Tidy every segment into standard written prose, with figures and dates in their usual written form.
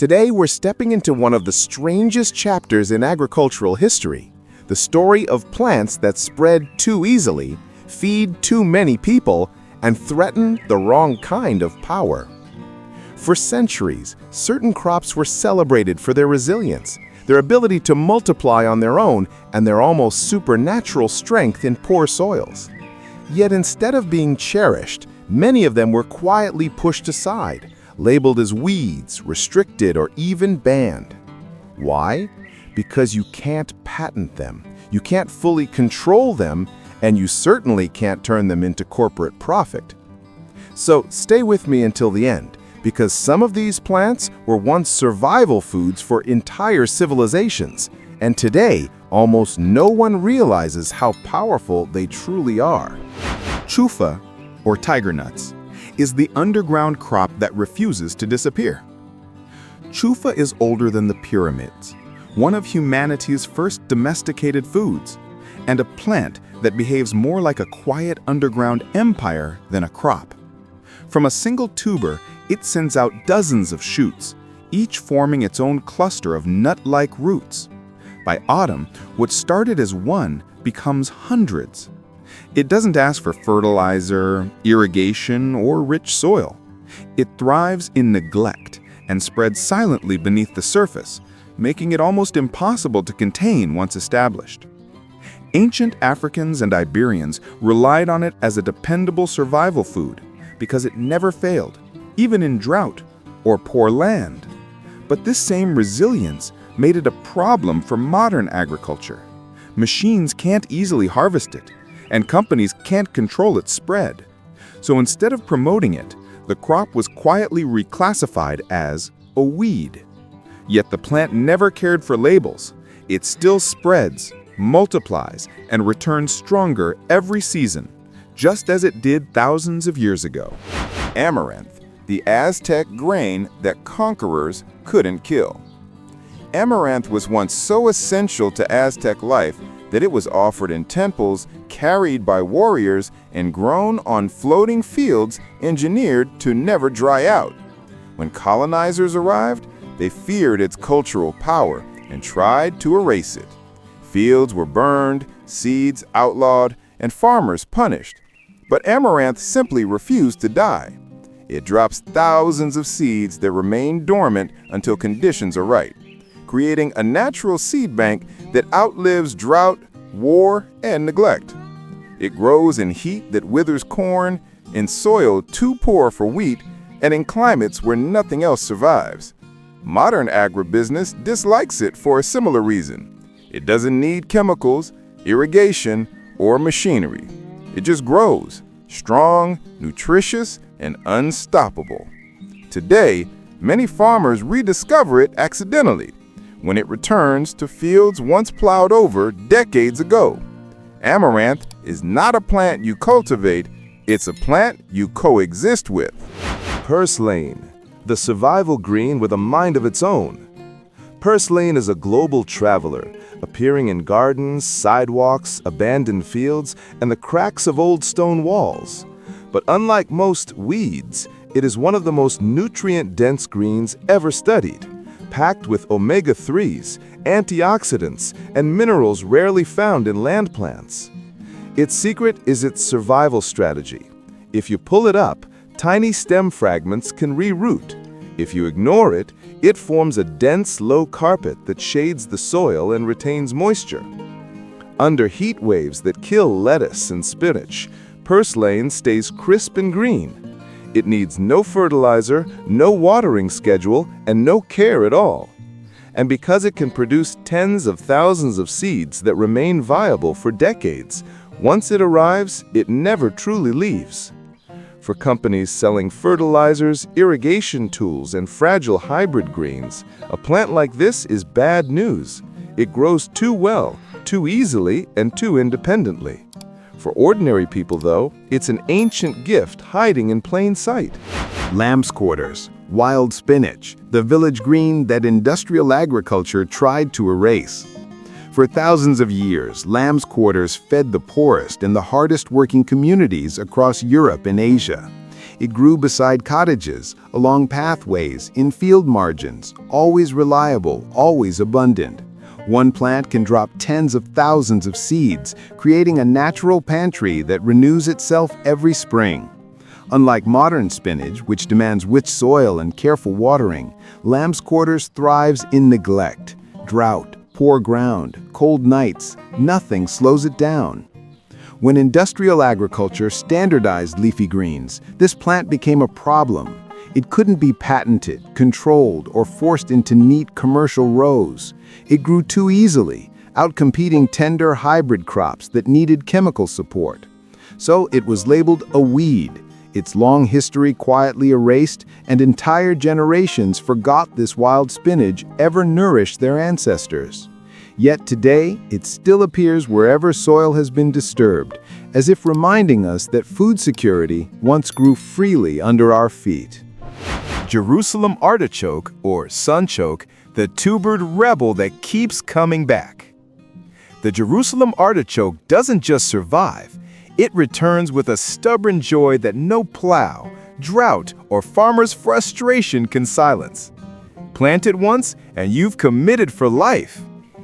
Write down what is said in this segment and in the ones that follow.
Today, we're stepping into one of the strangest chapters in agricultural history, the story of plants that spread too easily, feed too many people, and threaten the wrong kind of power. For centuries, certain crops were celebrated for their resilience, their ability to multiply on their own, and their almost supernatural strength in poor soils. Yet instead of being cherished, many of them were quietly pushed aside, labeled as weeds, restricted, or even banned. Why? Because you can't patent them, you can't fully control them, and you certainly can't turn them into corporate profit. So stay with me until the end, because some of these plants were once survival foods for entire civilizations, and today almost no one realizes how powerful they truly are. Chufa, or tiger nuts, is the underground crop that refuses to disappear. Chufa is older than the pyramids, one of humanity's first domesticated foods, and a plant that behaves more like a quiet underground empire than a crop. From a single tuber, it sends out dozens of shoots, each forming its own cluster of nut-like roots. By autumn, what started as one becomes hundreds. It doesn't ask for fertilizer, irrigation, or rich soil. It thrives in neglect and spreads silently beneath the surface, making it almost impossible to contain once established. Ancient Africans and Iberians relied on it as a dependable survival food because it never failed, even in drought or poor land. But this same resilience made it a problem for modern agriculture. Machines can't easily harvest it, and companies can't control its spread. So instead of promoting it, the crop was quietly reclassified as a weed. Yet the plant never cared for labels. It still spreads, multiplies, and returns stronger every season, just as it did thousands of years ago. Amaranth, the Aztec grain that conquerors couldn't kill. Amaranth was once so essential to Aztec life that it was offered in temples, carried by warriors, and grown on floating fields engineered to never dry out. When colonizers arrived, they feared its cultural power and tried to erase it. Fields were burned, seeds outlawed, and farmers punished. But Amaranth simply refused to die. It drops thousands of seeds that remain dormant until conditions are right, creating a natural seed bank that outlives drought, war, and neglect. It grows in heat that withers corn, in soil too poor for wheat, and in climates where nothing else survives. Modern agribusiness dislikes it for a similar reason. It doesn't need chemicals, irrigation, or machinery. It just grows, strong, nutritious, and unstoppable. Today, many farmers rediscover it accidentally when it returns to fields once plowed over decades ago. Amaranth is not a plant you cultivate, it's a plant you coexist with. Purslane, the survival green with a mind of its own. Purslane is a global traveler, appearing in gardens, sidewalks, abandoned fields, and the cracks of old stone walls. But unlike most weeds, it is one of the most nutrient-dense greens ever studied, packed with omega-3s, antioxidants, and minerals rarely found in land plants. Its secret is its survival strategy. If you pull it up, tiny stem fragments can reroot. If you ignore it, it forms a dense, low carpet that shades the soil and retains moisture. Under heat waves that kill lettuce and spinach, Purslane stays crisp and green. It needs no fertilizer, no watering schedule, and no care at all. And because it can produce tens of thousands of seeds that remain viable for decades, once it arrives, it never truly leaves. For companies selling fertilizers, irrigation tools, and fragile hybrid greens, a plant like this is bad news. It grows too well, too easily, and too independently. For ordinary people, though, it's an ancient gift hiding in plain sight. Lamb's quarters, wild spinach, the village green that industrial agriculture tried to erase. For thousands of years, lamb's quarters fed the poorest and the hardest working communities across Europe and Asia. It grew beside cottages, along pathways, in field margins, always reliable, always abundant. One plant can drop tens of thousands of seeds, creating a natural pantry that renews itself every spring. Unlike modern spinach, which demands rich soil and careful watering, lamb's quarters thrives in neglect. Drought, poor ground, cold nights, nothing slows it down. When industrial agriculture standardized leafy greens, this plant became a problem. It couldn't be patented, controlled, or forced into neat commercial rows. It grew too easily, outcompeting tender hybrid crops that needed chemical support. So it was labeled a weed. Its long history quietly erased, and entire generations forgot this wild spinach ever nourished their ancestors. Yet today, it still appears wherever soil has been disturbed, as if reminding us that food security once grew freely under our feet. Jerusalem artichoke, or sunchoke, the tubered rebel that keeps coming back. The Jerusalem artichoke doesn't just survive, it returns with a stubborn joy that no plow, drought, or farmer's frustration can silence. Plant it once, and you've committed for life.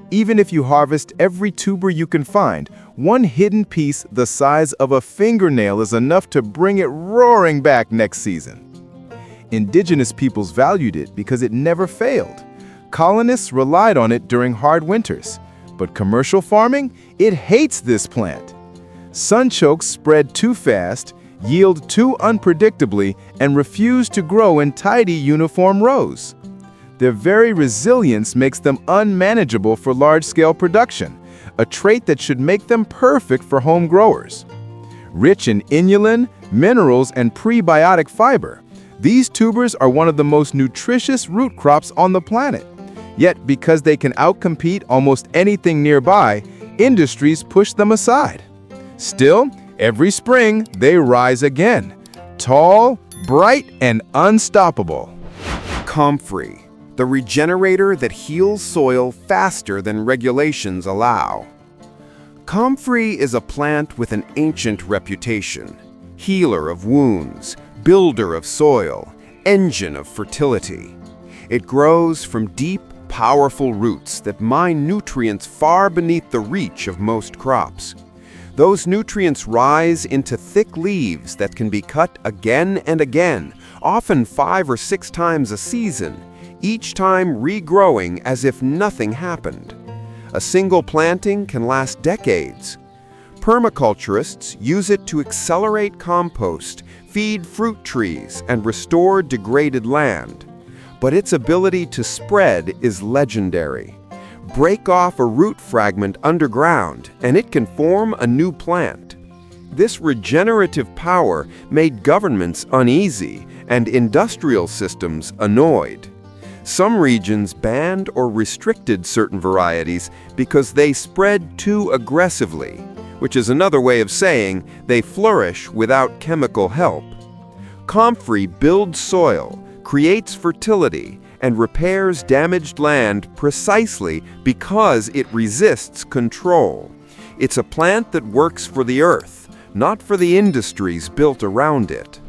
Even if you harvest every tuber you can find, one hidden piece the size of a fingernail is enough to bring it roaring back next season. Indigenous peoples valued it because it never failed. Colonists relied on it during hard winters. But commercial farming, it hates this plant. Sunchokes spread too fast, yield too unpredictably, and refuse to grow in tidy, uniform rows. Their very resilience makes them unmanageable for large-scale production, a trait that should make them perfect for home growers. Rich in inulin, minerals, and prebiotic fiber, these tubers are one of the most nutritious root crops on the planet. Yet, because they can outcompete almost anything nearby, industries push them aside. Still, every spring, they rise again, tall, bright, and unstoppable. Comfrey, the regenerator that heals soil faster than regulations allow. Comfrey is a plant with an ancient reputation: healer of wounds, builder of soil, engine of fertility. It grows from deep, powerful roots that mine nutrients far beneath the reach of most crops. Those nutrients rise into thick leaves that can be cut again and again, often 5 or 6 times a season, each time regrowing as if nothing happened. A single planting can last decades. Permaculturists use it to accelerate compost, feed fruit trees, and restore degraded land. But its ability to spread is legendary. Break off a root fragment underground, and it can form a new plant. This regenerative power made governments uneasy and industrial systems annoyed. Some regions banned or restricted certain varieties because they spread too aggressively, which is another way of saying they flourish without chemical help. Comfrey builds soil, creates fertility, and repairs damaged land precisely because it resists control. It's a plant that works for the earth, not for the industries built around it.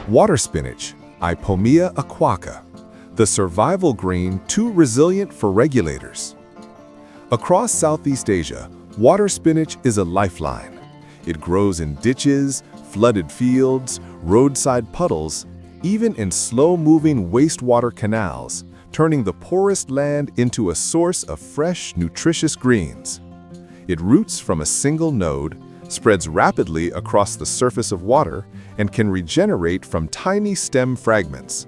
Water spinach, Ipomea aquaca, the survival green too resilient for regulators. Across Southeast Asia, water spinach is a lifeline. It grows in ditches, flooded fields, roadside puddles, even in slow-moving wastewater canals, turning the poorest land into a source of fresh, nutritious greens. It roots from a single node, spreads rapidly across the surface of water, and can regenerate from tiny stem fragments.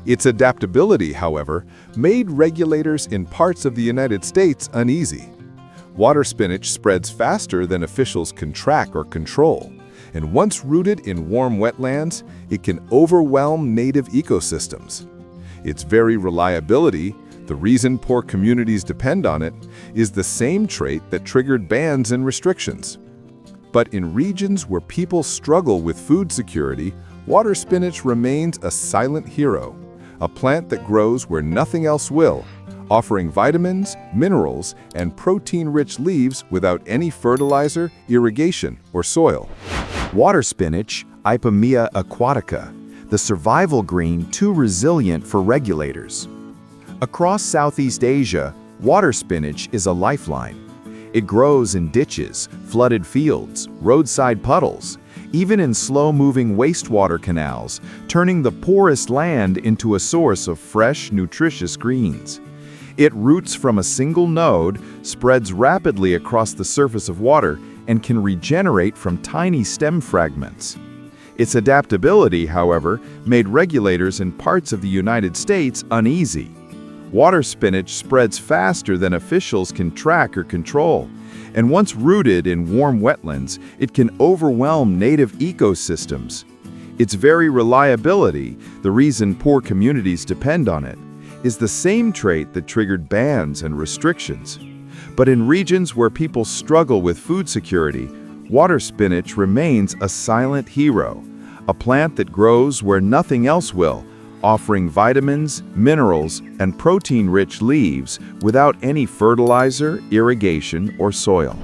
Its adaptability, however, made regulators in parts of the United States uneasy. Water spinach spreads faster than officials can track or control, and once rooted in warm wetlands, it can overwhelm native ecosystems. Its very reliability, the reason poor communities depend on it, is the same trait that triggered bans and restrictions. But in regions where people struggle with food security, water spinach remains a silent hero, a plant that grows where nothing else will, offering vitamins, minerals, and protein-rich leaves without any fertilizer, irrigation, or soil. Water spinach, Ipomoea aquatica, the survival green too resilient for regulators. Across Southeast Asia, water spinach is a lifeline. It grows in ditches, flooded fields, roadside puddles, even in slow-moving wastewater canals, turning the poorest land into a source of fresh, nutritious greens. It roots from a single node, spreads rapidly across the surface of water, and can regenerate from tiny stem fragments. Its adaptability, however, made regulators in parts of the United States uneasy. Water spinach spreads faster than officials can track or control, and once rooted in warm wetlands, it can overwhelm native ecosystems. Its very reliability, the reason poor communities depend on it, is the same trait that triggered bans and restrictions. But in regions where people struggle with food security, water spinach remains a silent hero, a plant that grows where nothing else will, offering vitamins, minerals, and protein-rich leaves without any fertilizer, irrigation, or soil.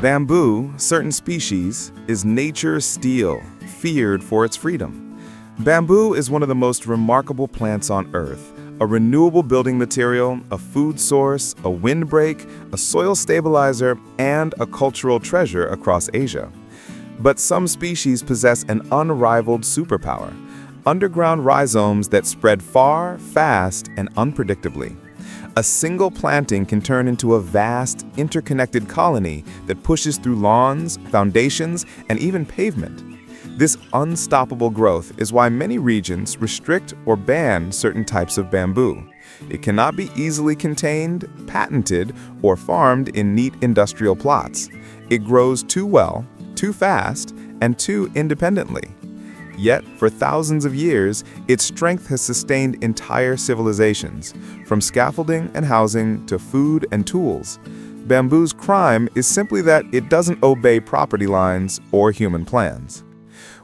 Bamboo, certain species, is nature's steel, feared for its freedom. Bamboo is one of the most remarkable plants on Earth, a renewable building material, a food source, a windbreak, a soil stabilizer, and a cultural treasure across Asia. But some species possess an unrivaled superpower: underground rhizomes that spread far, fast, and unpredictably. A single planting can turn into a vast, interconnected colony that pushes through lawns, foundations, and even pavement. This unstoppable growth is why many regions restrict or ban certain types of bamboo. It cannot be easily contained, patented, or farmed in neat industrial plots. It grows too well, too fast, and too independently. Yet, for thousands of years, its strength has sustained entire civilizations, from scaffolding and housing to food and tools. Bamboo's crime is simply that it doesn't obey property lines or human plans.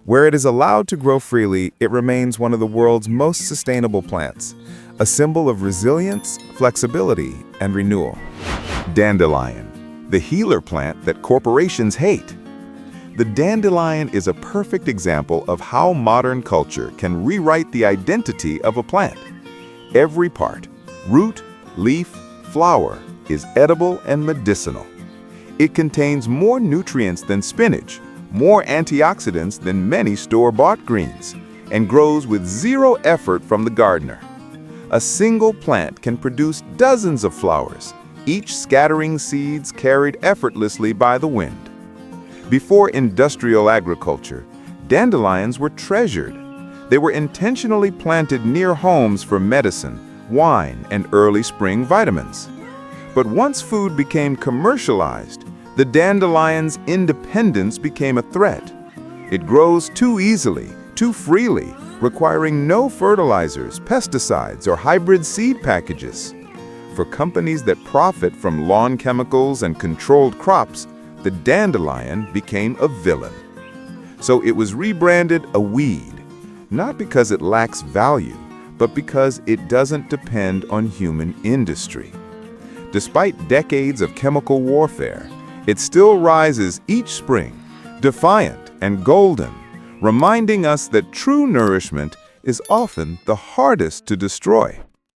Where it is allowed to grow freely, it remains one of the world's most sustainable plants, a symbol of resilience, flexibility, and renewal. Dandelion, the healer plant that corporations hate. The dandelion is a perfect example of how modern culture can rewrite the identity of a plant. Every part, root, leaf, flower, is edible and medicinal. It contains more nutrients than spinach, more antioxidants than many store-bought greens, and grows with zero effort from the gardener. A single plant can produce dozens of flowers, each scattering seeds carried effortlessly by the wind. Before industrial agriculture, dandelions were treasured. They were intentionally planted near homes for medicine, wine, and early spring vitamins. But once food became commercialized, the dandelion's independence became a threat. It grows too easily, too freely, requiring no fertilizers, pesticides, or hybrid seed packages. For companies that profit from lawn chemicals and controlled crops, the dandelion became a villain. So it was rebranded a weed, not because it lacks value, but because it doesn't depend on human industry. Despite decades of chemical warfare, it still rises each spring, defiant and golden, reminding us that true nourishment is often the hardest to destroy.